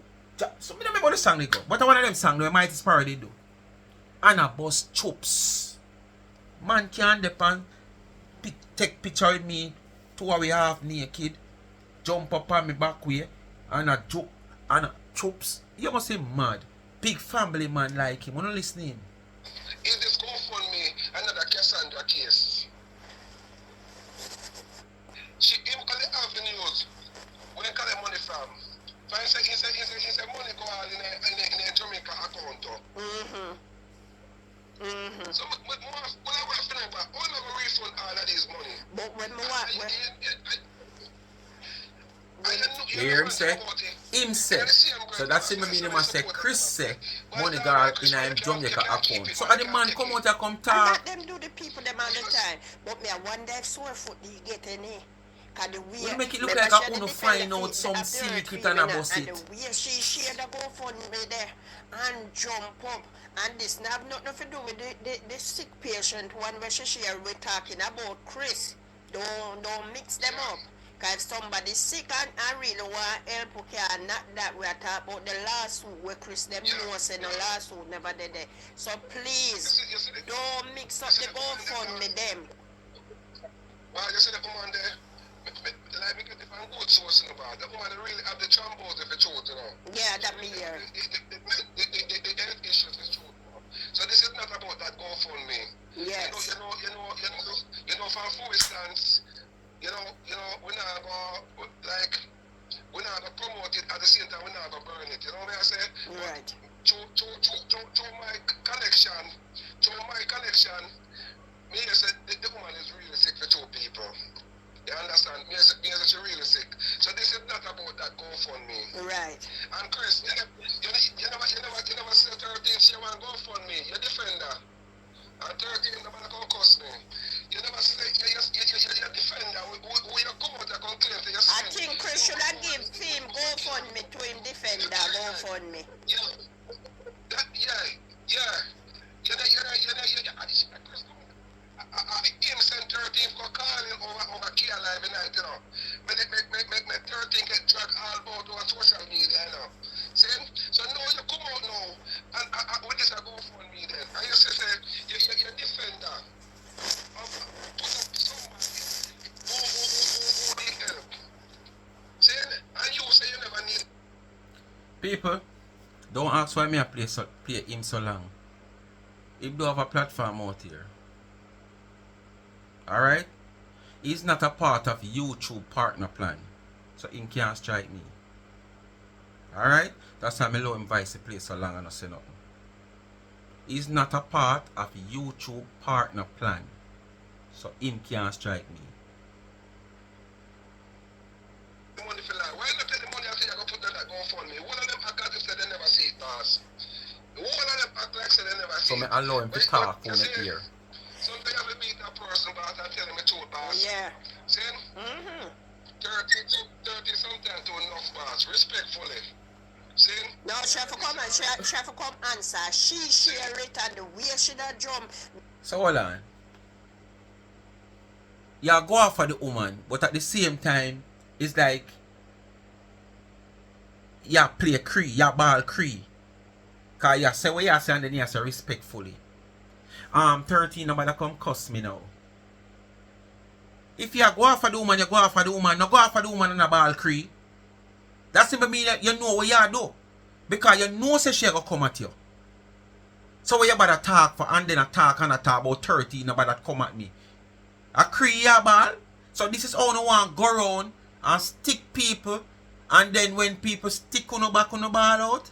so me don't remember the song they go. But one of them song the Mighty Sparrow did do. And a bus chops. Man can't depend. Take picture with me 2 hours half naked. Jump up on me back way. And a joke. And a chops. You must say mad. Big family man like him. Wanna listen him? Is this GoFundMe another Cassandra case? She him call the avenues. Where can the money from? So he said money go all in a Jamaica account. So what I want to know about, all of a refund all of this money. But when me what? You You hear him say? Him say. So that's him mean him say Kris say money girl in him Jamaica account. So the man come out and come And talk. not them do the people them all the time. But me I wonder if sore foot do you get any? Cause the way We make it look remember like she I had wanna the find defender out feet, some the secret cream, and you know, about and it. the way she shared the GoFundMe there and jump up and this now have nothing to do with the sick patient one where she share we're talking about Kris. Don't mix them up. Cause if somebody sick and really want help, okay, not that we are talking about the lawsuit where Kris them know say no lawsuit never did it. So please don't mix up the GoFundMe them. Well, you see the woman there, like me get the fan good source in the bar. The woman really have the chambers if it's true, you know. Yeah, that me here. The health issues is true. So this is not about that GoFundMe. Yes. You know, from for instance, you know, we're not gonna like we're not gonna promote it at the same time we're not gonna burn it. You know what I say? Right. Through my connection, me say the woman is really sick for two people. You understand? Me say she's really sick. So this is not about that GoFundMe. Right. And Kris, you never say 13 she want GoFundMe. You defend her. And 13 nobody can cuss me. You never say you defend her. Who you come out and complain to your I think Kris should have give him GoFundMe to him defend that GoFundMe. Him send 13 for calling over Kia Live night, you know. But make 13 get dragged all about over social media, you know. See? So now you come out now and with this I go for me then. And you say you're defender. Put up somebody who need help. See? And you say you never need. People, don't ask why me I play him so long. He do have a platform out here. Alright? He's not a part of YouTube partner plan. So he can't strike me. Alright? That's why I allow him vice play so long and I say nothing. He's not a part of YouTube partner plan. So him can't strike me. Money for life. Why not take the money and say you're going to put that GoFundMe? One of them act as if they never see it pass. One of them act like they never see So it. me allow him to talk for me here. Sometimes you have to meet that person, but I tell him the truth, boss. Yeah. See? 30 sometimes to enough, boss. Respectfully. See? No, she have to come and she have to come answer. She share it and the way she da jump. So hold on. You go after the woman, but at the same time, it's like you play Cree, you ball Cree. Cause you say what you say and then you say respectfully. 13 nobody come cuss me now. If you go after the woman, you go after the woman. No go after the woman and a ball Cree. That simply mean that you know what you do. Because you know say she go come at you. So when you better talk for and then a talk about 13 nobody come at me. A Cree a ball. So this is how you want to go around and stick people. And then when people stick on the back on the ball out.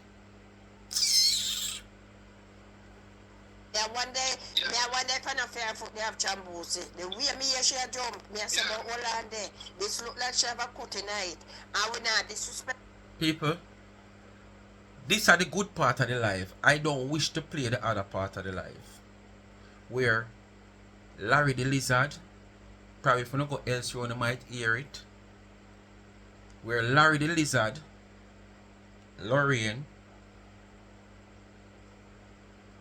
Yeah, one day if I not fair foot they have chambusi. The way me here she a jump, me a say but hold on there. This look like she have a cut in it. And we not disrespect. People, these are the good part of the life. I don't wish to play the other part of the life. Where Larry the Lizard, probably if you don't go elsewhere you might hear it. Where Larry the Lizard, Lorraine,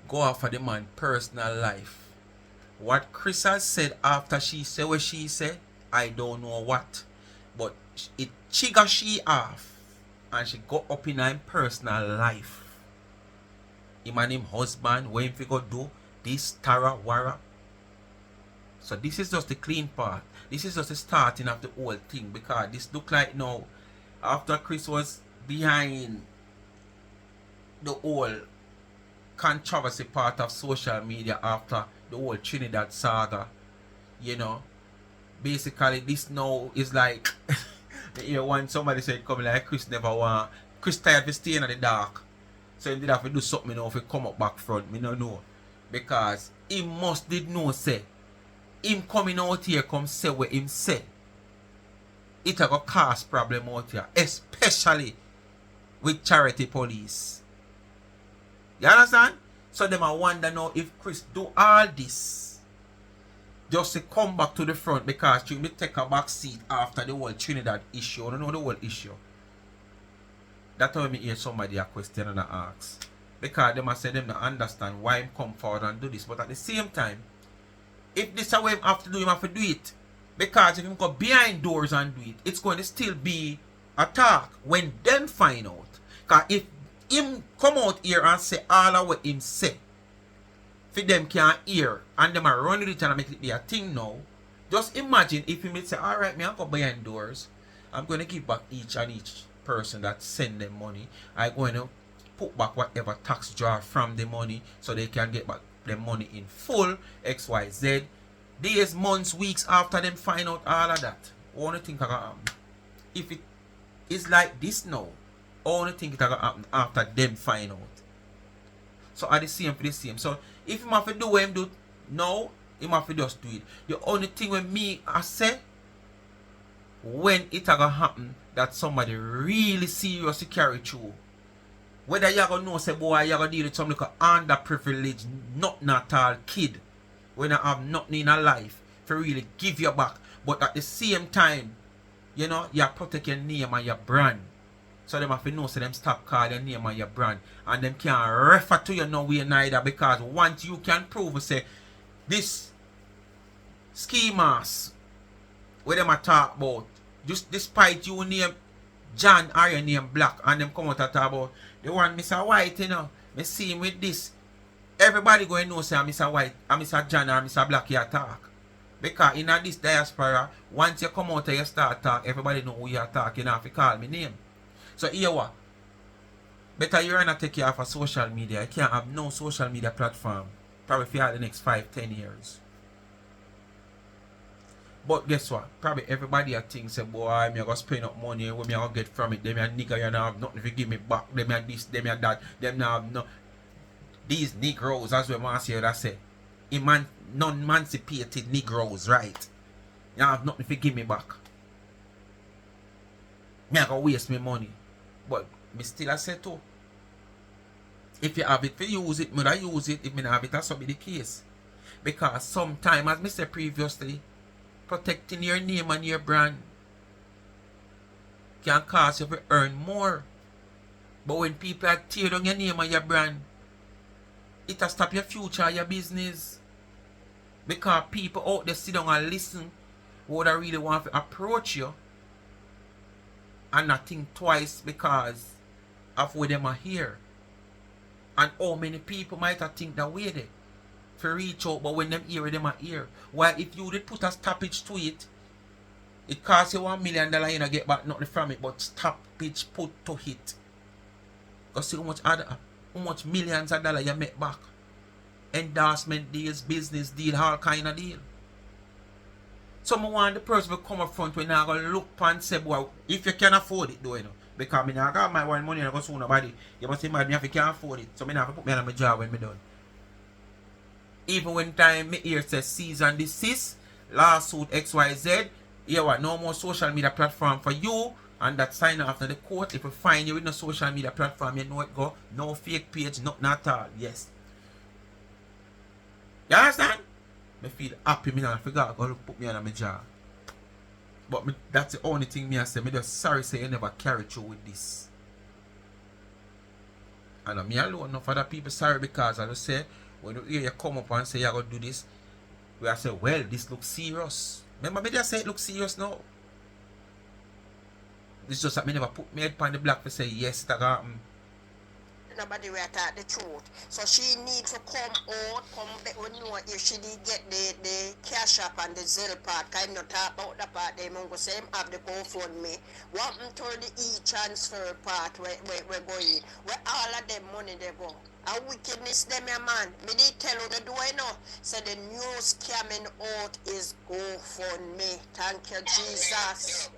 go after the man's personal life. What Kris has said after she said what she said, I don't know what. But it trigger she off. And she go up in her personal life. Him and him husband, what him fi go do, this Tara Wara. So this is just the clean part. This is just the starting of the whole thing. Because this look like now, after Kris was behind the whole controversy part of social media after the whole Trinidad saga, you know, basically this now is like you know, when somebody said come like Kris never want, Kris tired of staying in the dark, so he did have to do something now if he come up back front. Me no know, because he must did know say him coming out here come say what him say. it a go cause problem out here, especially with charity police. You understand? So them I wonder now if Kris do all this just to come back to the front because she may take a back seat after the whole Trinidad issue. I don't know the whole issue. That's why me hear somebody a question and I ask. Because them I say them don't understand why him come forward and do this. But at the same time, if this is what him have to do, him have to do it. Because if him go behind doors and do it, it's going to still be a talk when them find out. Because if him come out here and say all of what him say, for them can't hear and them are running it and make it be a thing now, just imagine if him say, alright, me I go behind doors, I'm going to give back each and each person that send them money. I'm going to put back whatever tax draw from the money so they can get back the money in full, XYZ. Days, months, weeks after them find out all of that. Only thing that happen. If it is like this now, only thing that happen after them find out. So are the same for the same. So if him have to do what him do now, him have to just do it. The only thing with me I say, when it gonna happen that somebody really seriously carry through, whether you gonna know say boy you gonna deal with some little underprivileged not at all kid when I have nothing in a life to really give you back, but at the same time, you know, you protect your name and your brand. So them have to know so them stop calling your name and your brand. And them can't refer to you no way neither, because once you can prove say this schemas where them a talk about, just despite you name John or your name Black and them come out and talk about the one Mr. White, you know, me see him with this. Everybody going to know say I'm Mr. White, I'm Mr. John or Mr. Black you talk. Because in this diaspora, once you come out and you start talk, everybody know who you are talking, you have to call me name. So here what? Better you're not take care of a social media. You can't have no social media platform. Probably for the next 5-10 years. But guess what? Probably everybody a think say, boy, I'm gonna spend up money, what me gonna get from it? Them a nigga, you don't have nothing to give me back. Them a this, them a that, them now have no. These Negroes, as we want to say, that say, non-emancipated Negroes, right? You don't have nothing to give me back. Me gonna waste my money. But me still I say too, if you have it to use it, I use it. If me not have it, that's be the case. Because sometimes, as I said previously, protecting your name and your brand can cause you to earn more. But when people tear down your name and your brand, it will stop your future, your business. Because people out there sit down and listen who they really want to approach you and not think twice because of where them are here. And how many people might have think that way there for reach out, but when them hear them are here. While if you did put a stoppage to it, it costs you $1 million, you know, get back nothing from it, but stoppage put to it. Because see how much millions of dollars you make back. Endorsement deals, business deal, all kind of deal. So I want the person to come up front when I go look and say, boy, if you can afford it, though, you know. Because I got my one money and I go soon nobody. You must imagine if you can't afford it. So I have to put me on my job when I'm done. Even when time me hear says cease and desist, lawsuit XYZ, here what, no more social media platform for you, and that sign after the court. If we find you with no social media platform, you know it go, no fake page, nothing at all. Yes. You understand? I feel happy, me not forgot go put me on my job. But that's the only thing me I say. Me just sorry say you never carry through with this. And me alone, enough other people sorry, because as I say, when you hear you come up and say you're going to do this, we say, well, this looks serious. Remember me just say it looks serious now. It's just that me never put my head on the block to say yes, that happen. Nobody will talk the truth. So she need to come out, come back when you know if she did get the cash up and the Zelle part. Kind of talk about the part they go say him have the GoFundMe. What to the e-transfer part where going, where all of them money they go. A wickedness them a man. Me did tell you the do I know. So the news coming out is GoFundMe. Thank you, Jesus.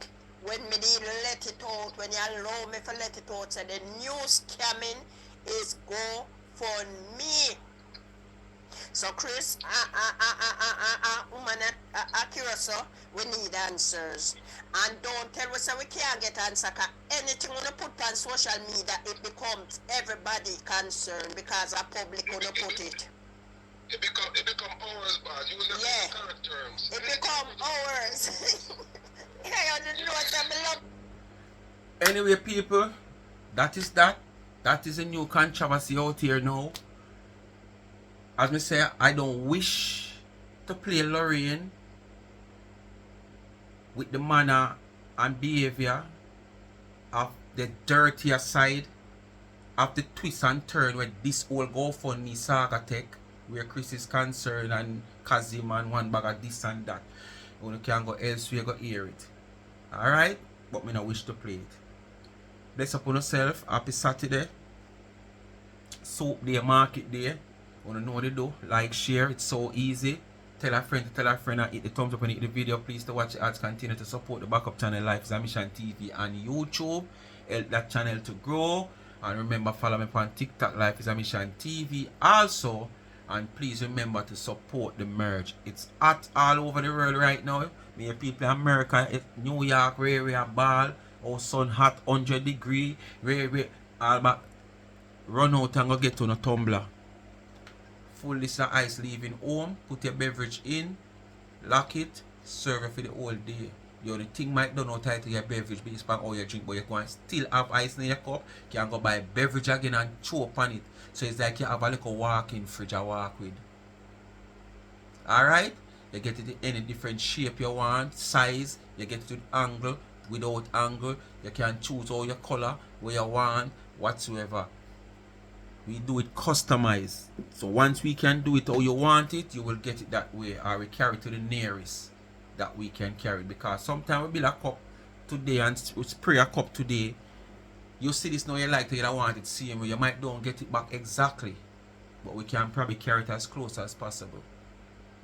When me did let it out, when you allow me to let it out, so the news coming is GoFundMe. So Chris, woman at Curacao, we need answers. And don't tell us that we can't get answer, cause anything we put on social media, it becomes everybody concerned because our public gonna put it. It become ours, boss. Use the correct terms. It become ours. Yeah, you don't know what I love. Anyway, people, that is that. That is a new controversy out here now. As me say, I don't wish to play Lorraine with the manner and behavior of the dirtier side of the twist and turn where this whole GoFundMe saga take, where Kris is concerned and Kazim and one bag of this and that. You can go elsewhere, go hear it. Alright? But me not wish to play it. Bless upon yourself. Happy Saturday. Soap day, market day. Wanna know what to do? Like, share. It's so easy. Tell a friend to tell a friend and hit the thumbs up and hit the video. Please to watch the ads. Continue to support the backup channel Life is a Mission TV and YouTube. Help that channel to grow. And remember, follow me on TikTok Life is a Mission TV also. And please remember to support the merge. It's hot all over the world right now. Me people in America, New York, where ball. Oh, sun hot, 100 degree. Where all back. Run out and go get on a tumbler. Full list of ice leaving home. Put your beverage in. Lock it. Serve it for the whole day. The only thing might don't know tight to your beverage based on all your drink, but you can still have ice in your cup. You can go buy beverage again and chew up on it. So it's like you have a little walk-in fridge to walk with. Alright? You get it in any different shape you want, size. You get it with angle, without angle. You can choose all your color, where you want, whatsoever. We do it customized. So once we can do it how you want it, you will get it that way. Or we carry it to the nearest that we can carry. Because sometimes we build a cup today and we spray a cup today. You see this now, you like to get want it same way. You might don't get it back exactly. But we can probably carry it as close as possible.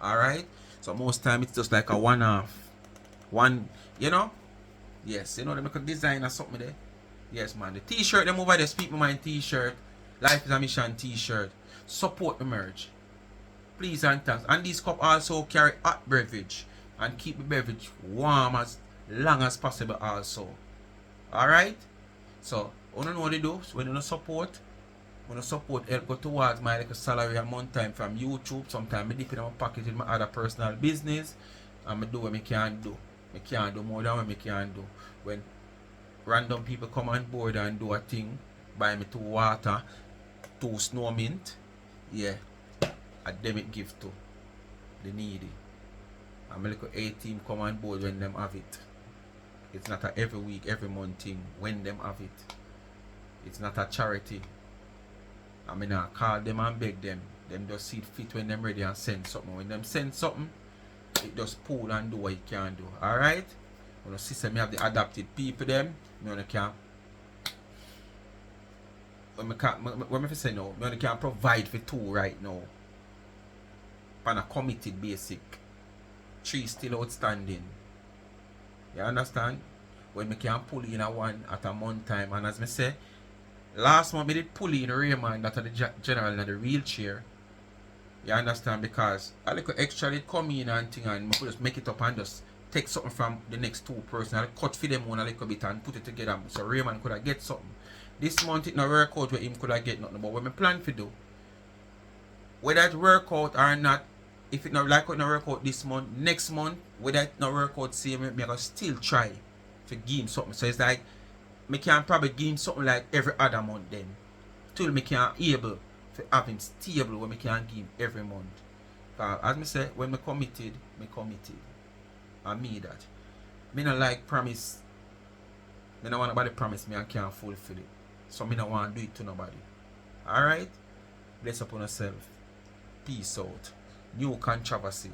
Alright? So most time it's just like a one-off. One, you know? Yes, you know, they make a design or something there. Yes, man. The t-shirt, them over there, Speak My Mind t-shirt. Life is a Mission t-shirt. Support the merge. Please and thanks. And this cup also carry hot beverage. And keep the beverage warm as long as possible also. Alright? So, you know what they do? So when you support help go towards my like a salary a month time from YouTube. Sometimes I dip in my pocket in my other personal business. And I do what I can do. I can't do more than what I can do. When random people come on board and do a thing, buy me 2 water, 2 snow mint, yeah, I them it give to the needy. And my little 18 come on board when them have it. It's not a every week, every month thing when them have it. It's not a charity. I mean, I call them and beg them. Them just see it fit when them ready and send something. When them send something, it just pull and do what it can do. Alright? When the system me have the adapted people them, me only can when I say no, me only can provide for 2 right now. On a committed basic. 3 still outstanding. You understand? When me can pull in a 1 at a month time. And as me say, last month me did pull in Raymond that are the general in the wheelchair. You understand? Because a little extra did come in and thing and me could just make it up and just take something from the next 2 person and cut for them one a little bit and put it together so Raymond could have get something. This month it not work out where him could have get nothing, but what me plan to do, whether it work out or not, if it not like it not work out this month, next month, whether it not work out same, me gonna still try to give him something. So it's like me can probably give him something like every other month then. Till me can able to have him stable where me can give him every month. As me say, when me committed, me committed. And me that. Me not like promise. Me not want nobody promise me I can't fulfill it. So me not want to do it to nobody. Alright? Bless upon yourself. Peace out. New controversy.